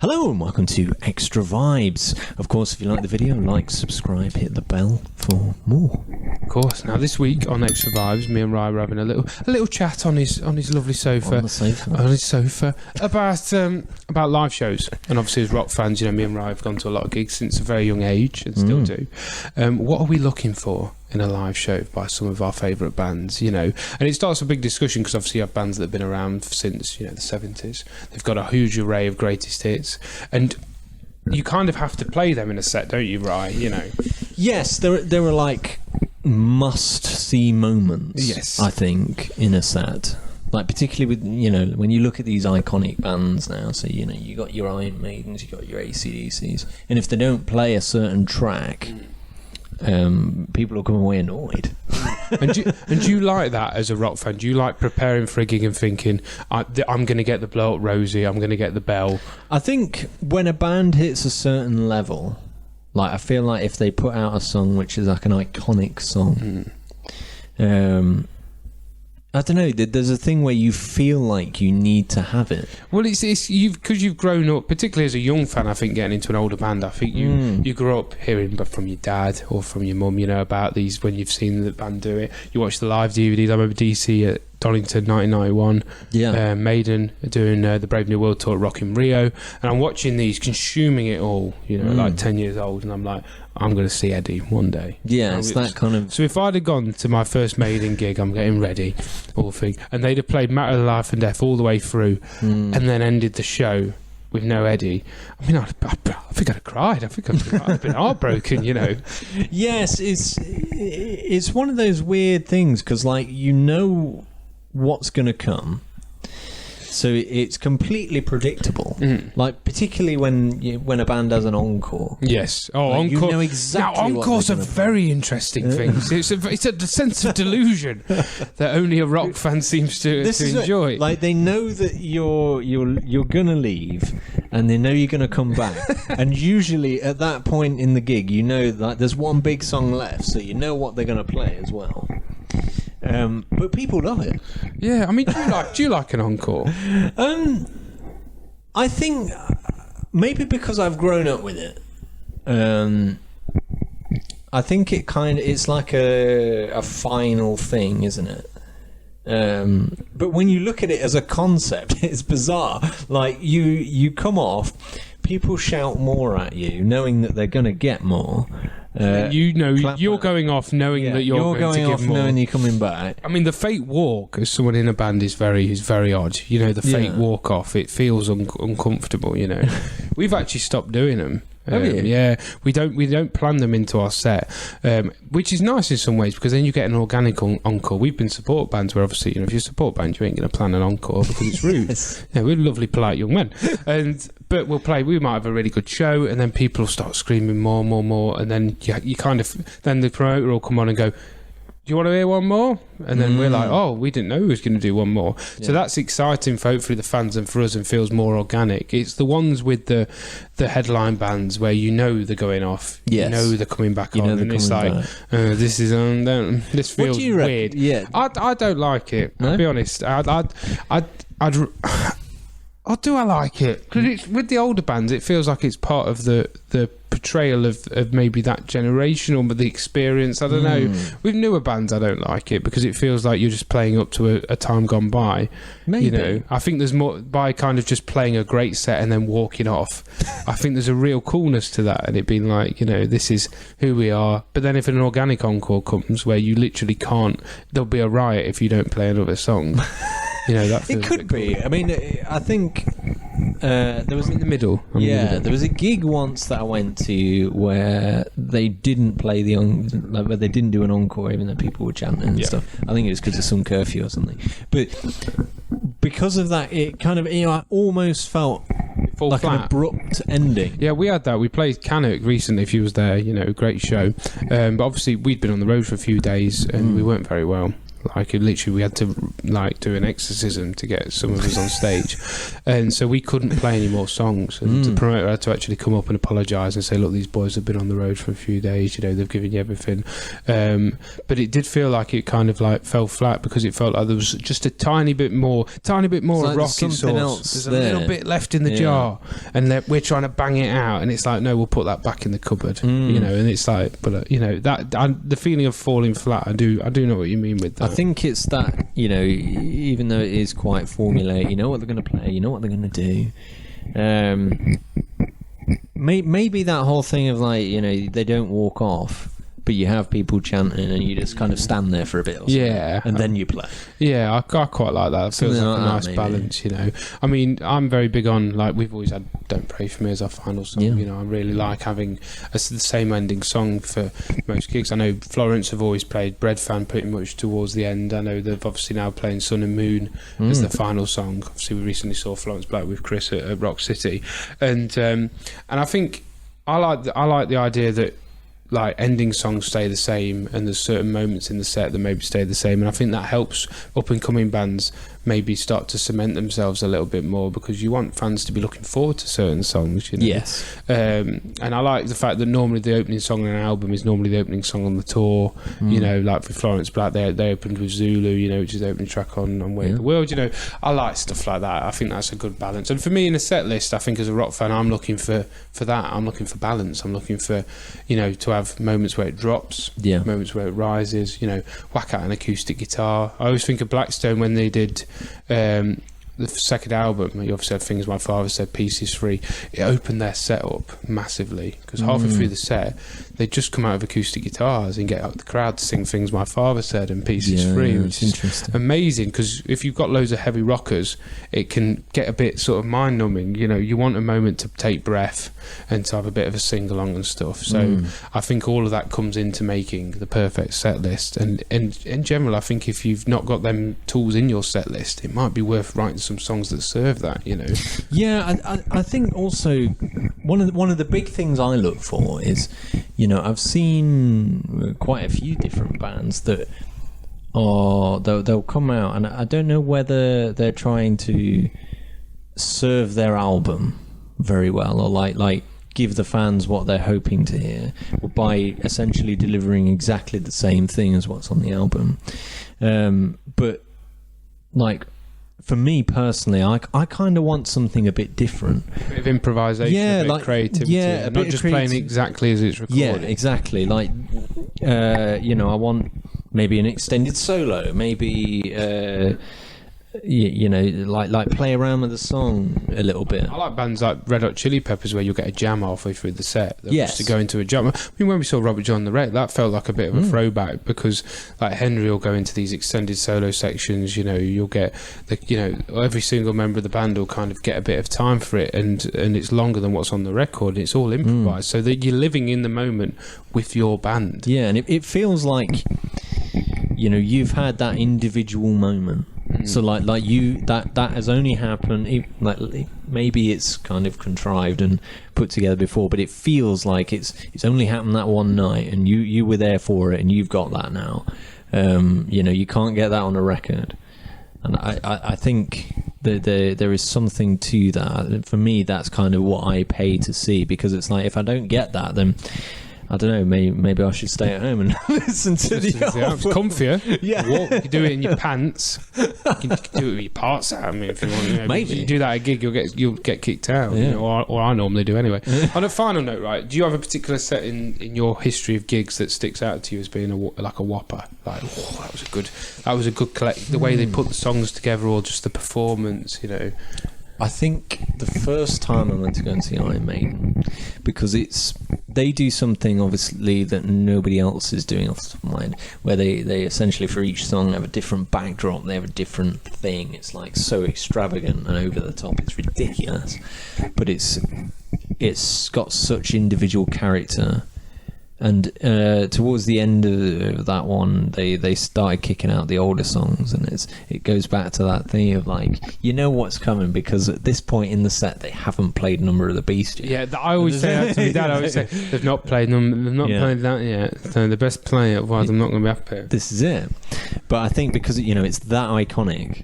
Hello and welcome to Extra Vibes. Of course, if you like the video, like, subscribe, hit the bell for more. Of course. Now this week on Extra Vibes, me and Ryan were having a little chat on his lovely sofa. On the sofa. On his sofa about live shows. And obviously as rock fans, you know, me and Ryan have gone to a lot of gigs since a very young age and still do. What are we looking for in a live show by some of our favourite bands, you know? And it starts a big discussion because obviously you have bands that have been around since, you know, the 70s. They've got a huge array of greatest hits. And you kind of have to play them in a set, don't you, Ryan? You know? Yes, there are like must-see moments, yes, I think, in a set. Like, particularly with, you know, when you look at these iconic bands now, so, you know, you got your Iron Maidens, you got your AC/DCs, and if they don't play a certain track, people will come away annoyed. and do you like that as a rock fan? Do you like preparing for a gig and thinking, I'm going to get the Blow Up Rosie, I'm going to get the bell? I think when a band hits a certain level, like, I feel like if they put out a song which is like an iconic song, I don't know, there's a thing where you feel like you need to have it. Well, it's because you've grown up, particularly as a young fan, I think, getting into an older band, I think you grew up hearing from your dad or from your mum, you know, about these when you've seen the band do it. You watch the live DVDs. I remember DC at Donington 1991, Maiden doing the Brave New World tour at Rock in Rio, and I'm watching these, consuming it all, you know, like 10 years old, and I'm like, I'm going to see Eddie one day. Yeah, it's that kind of... So if I'd have gone to my first Maiden gig, I'm getting ready, all thing, and they'd have played Matter of Life and Death all the way through, and then ended the show with no Eddie, I mean, I think I'd have cried. I think I'd have been heartbroken, you know. Yes, it's one of those weird things, because, like, you know what's going to come, so it's completely predictable. Like, particularly when a band has an encore. Yes. Oh, like, encore. You know exactly. Now, encores are very interesting things. It's a sense of delusion that only a rock fan seems to enjoy. Like, they know that you're gonna leave, and they know you're gonna come back. And usually at that point in the gig, you know that there's one big song left, so you know what they're gonna play as well. But people love it. Yeah, I mean, do you like an encore? I think maybe because I've grown up with it. I think it's like a final thing, isn't it? But when you look at it as a concept, it's bizarre. Like, you come off, people shout more at you, knowing that they're going to get more. You know, you're going off knowing that you're going to off give more. knowing you're coming back. I mean, the fake walk as someone in a band is very odd. You know, the fake walk off, it feels uncomfortable. You know, we've actually stopped doing them. Have you? Yeah, we don't plan them into our set, which is nice in some ways because then you get an organic encore. We've been support bands where obviously, you know, if you're a support band, you ain't going to plan an encore because it's rude. Yes. Yeah, we're lovely, polite young men, but we'll play. We might have a really good show, and then people will start screaming more, and then you kind of then the promoter will come on and go, do you want to hear one more? And then we're like, oh, we didn't know we was going to do one more. Yeah. So that's exciting for hopefully the fans and for us, and feels more organic. It's the ones with the headline bands where you know they're going off, you know they're coming back on, and it's like, this is this feels weird. Yeah, I don't like it. No? I'll be honest. Do I like it? Because it's with the older bands, it feels like it's part of the portrayal of maybe that generation or the experience. I don't know. With newer bands, I don't like it because it feels like you're just playing up to a time gone by. Maybe. You know, I think there's more by kind of just playing a great set and then walking off. I think there's a real coolness to that, and it being like, you know, this is who we are. But then if an organic encore comes where you literally can't, there'll be a riot if you don't play another song. You know, that it could be. I mean, I think there was in the middle. There was a gig once that I went to where they didn't play where they didn't do an encore, even though people were chanting and stuff. I think it was because of some curfew or something. But because of that, it kind of, you know, I almost felt like flat. An abrupt ending. Yeah, we had that. We played Cannock recently. If you was there, you know, great show. But obviously, we'd been on the road for a few days and we weren't very well. Like, literally, we had to like do an exorcism to get some of us on stage, and so we couldn't play any more songs. And the promoter had to actually come up and apologise and say, "Look, these boys have been on the road for a few days. You know, they've given you everything." But it did feel like it kind of like fell flat, because it felt like there was just a tiny bit more like rocket sauce. There's a little bit left in the jar, and we're trying to bang it out, and it's like, no, we'll put that back in the cupboard. You know, and it's like, but you know, the feeling of falling flat. I do know what you mean with that. I think it's that, you know, even though it is quite formulaic, you know what they're going to play, you know what they're going to do. Maybe that whole thing of like, you know, they don't walk off, but you have people chanting and you just kind of stand there for a bit or something, and then you play. Yeah, I quite like that. It feels like a nice balance, you know. I mean, I'm very big on, like, we've always had Don't Pray For Me as our final song. You know, I really like having the same ending song for most gigs. I know Florence have always played Bread Fan pretty much towards the end. I know they've obviously now playing Sun and Moon as the final song. Obviously, we recently saw Florence Black with Chris at Rock City. And I think I like the idea that, like, ending songs stay the same, and there's certain moments in the set that maybe stay the same, and I think that helps up and coming bands maybe start to cement themselves a little bit more, because you want fans to be looking forward to certain songs, you know. Yes. And I like the fact that normally the opening song on an album is normally the opening song on the tour. You know, like for Florence Black, they opened with Zulu, you know, which is the opening track on Way of the World. You know, I like stuff like that. I think that's a good balance. And for me, in a set list, I think as a rock fan, I'm looking for that. I'm looking for balance. I'm looking for, you know, to have moments where it drops, moments where it rises, you know, whack out an acoustic guitar. I always think of Blackstone when they did the second album. You obviously had Things My Father Said, Pieces Free. It opened their set up massively, because halfway through the set they'd just come out of acoustic guitars and get out the crowd to sing Things My Father Said and Pieces Free, which is interesting. Amazing, because if you've got loads of heavy rockers, it can get a bit sort of mind numbing. You know, you want a moment to take breath and to have a bit of a sing along and stuff. So I think all of that comes into making the perfect set list, and in general, I think if you've not got them tools in your set list, it might be worth writing some songs that serve that, you know. I think also one of the big things I look for is, you know, I've seen quite a few different bands that they'll come out, and I don't know whether they're trying to serve their album very well, or like give the fans what they're hoping to hear, by essentially delivering exactly the same thing as what's on the album. But like, for me personally, I kind of want something a bit different. A bit of improvisation, a bit of creativity, not just playing exactly as it's recorded. Yeah, exactly. Like, you know, I want maybe an extended solo, maybe you know, like play around with the song a little bit. I like bands like Red Hot Chili Peppers, where you'll get a jam halfway through the set. Just to go into a jam. I mean, when we saw Robert John the Wreck, that felt like a bit of a throwback, because like Henry will go into these extended solo sections. You know, you'll get every single member of the band will kind of get a bit of time for it, and it's longer than what's on the record. And it's all improvised, so that you're living in the moment with your band. Yeah, and it feels like, you know, you've had that individual moment. So like you, that has only happened, like maybe it's kind of contrived and put together before, but it feels like it's only happened that one night, and you were there for it, and you've got that now. You know, you can't get that on a record, and I think that there is something to that. For me, that's kind of what I pay to see, because it's like, if I don't get that, then I don't know, maybe I should stay at home and listen to the album. It's comfier. Yeah. You can do it in your pants. You can do it with your parts out. I mean, if you want, you know, maybe if you do that at a gig, you'll get kicked out. Yeah. You know, or I normally do anyway. On a final note, right? Do you have a particular set in your history of gigs that sticks out to you as being like a whopper? Like, that was a good collect. The way they put the songs together, or just the performance, you know. I think the first time I went to go and see Iron Maiden, because they do something obviously that nobody else is doing off the top of my head, where they essentially for each song have a different backdrop, they have a different thing. It's like so extravagant and over the top, it's ridiculous, but it's got such individual character And towards the end of that one, they started kicking out the older songs, and it goes back to that thing of like, you know what's coming, because at this point in the set they haven't played Number of the Beast yet. Yeah, I always say that to my dad. I always say they've not played played that yet. So they best play it, otherwise I'm not going to be happy. This is it. But I think because it's that iconic,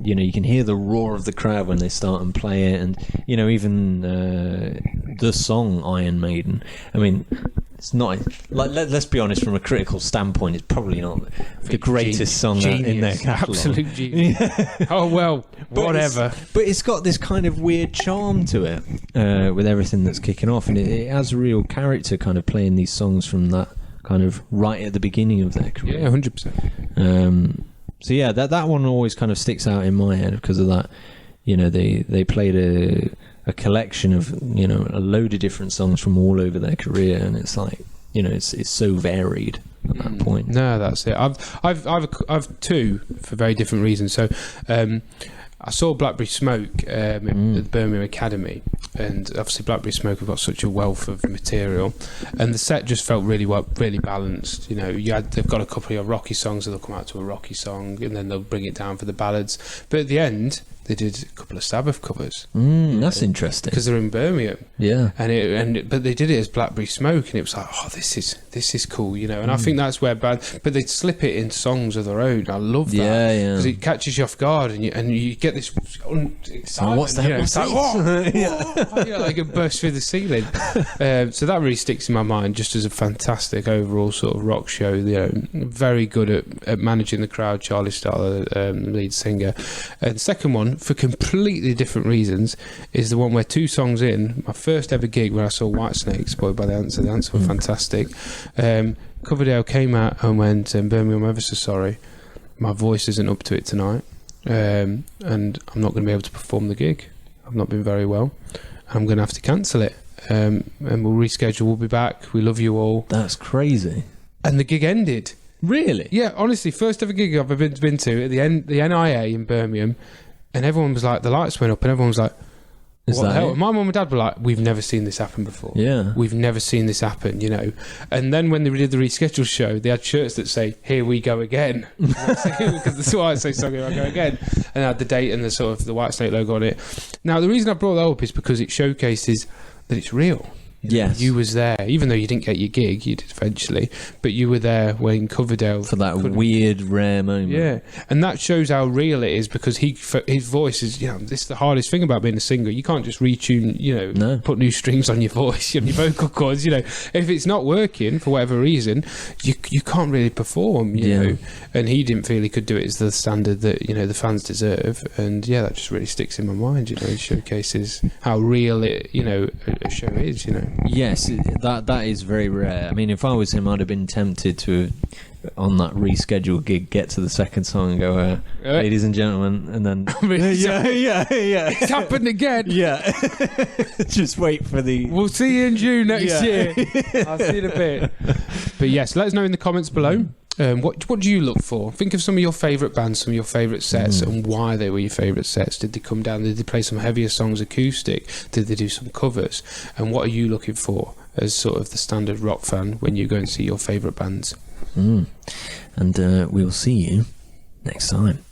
you can hear the roar of the crowd when they start and play it, and even the song Iron Maiden. I mean, it's not like let's be honest, from a critical standpoint, it's probably not the greatest song in their catalogue. Absolute genius. Oh well, whatever. But it's got this kind of weird charm to it, with everything that's kicking off, and it has a real character, kind of playing these songs from that kind of right at the beginning of their career. Yeah, 100%. So yeah, that one always kind of sticks out in my head because of that. They played a collection of a load of different songs from all over their career, and it's like it's so varied at that point. No, that's it. I've two for very different reasons. So I saw Blackberry Smoke at the Birmingham Academy, and obviously Blackberry Smoke have got such a wealth of material, and the set just felt really balanced. They've got a couple of rocky songs, so they'll come out to a rocky song, and then they'll bring it down for the ballads. But at the end, they did a couple of Sabbath covers. That's interesting, because they're in Birmingham. Yeah, but they did it as Blackberry Smoke, and it was like, oh, this is cool, And I think that's where but they'd slip it in songs of their own. I love that, because it catches you off guard, and you get this excitement. What's that? It's like, whoa, like a burst through the ceiling. So that really sticks in my mind, just as a fantastic overall sort of rock show. Very good at managing the crowd. Charlie Starr, lead singer. And second one, for completely different reasons, is the one where 2 songs in, my first ever gig where I saw Whitesnake, Spoiled by the Answer. The Answer were fantastic. Coverdale came out and went, Birmingham, I'm ever so sorry, my voice isn't up to it tonight, and I'm not going to be able to perform the gig. I've not been very well. I'm going to have to cancel it, and we'll reschedule. We'll be back. We love you all. That's crazy. And the gig ended. Really? Yeah, honestly, first ever gig I've ever been to at the NIA in Birmingham, and everyone was like, the lights went up, and everyone was like, what the hell? My mum and dad were like, we've never seen this happen before. Yeah. We've never seen this happen, And then when they did the rescheduled show, they had shirts that say, here we go again. Because that's why I say, so here I go again. And had the date and the sort of the Whitesnake logo on it. Now, the reason I brought that up is because it showcases that it's real. Yes. You was there, even though you didn't get your gig, you did eventually, but you were there when Coverdale... For that weird, rare moment. Yeah, and that shows how real it is, because his voice is, this is the hardest thing about being a singer. You can't just retune, put new strings on your voice, on your vocal cords, If it's not working, for whatever reason, you can't really perform, you know. And he didn't feel he could do it as the standard that, the fans deserve. And, that just really sticks in my mind, It showcases how real it, a show is, Yes, that is very rare. I mean, if I was him, I'd have been tempted to, on that rescheduled gig, get to the second song and go, ladies and gentlemen, and then... yeah. It's happened again. Yeah. Just wait for the... We'll see you in June next year. I'll see you in a bit. But yes, let us know in the comments below. What do you look for? Think of some of your favourite bands, some of your favourite sets, and why they were your favourite sets. Did they come down? Did they play some heavier songs acoustic? Did they do some covers? And what are you looking for as sort of the standard rock fan when you go and see your favourite bands? And we'll see you next time.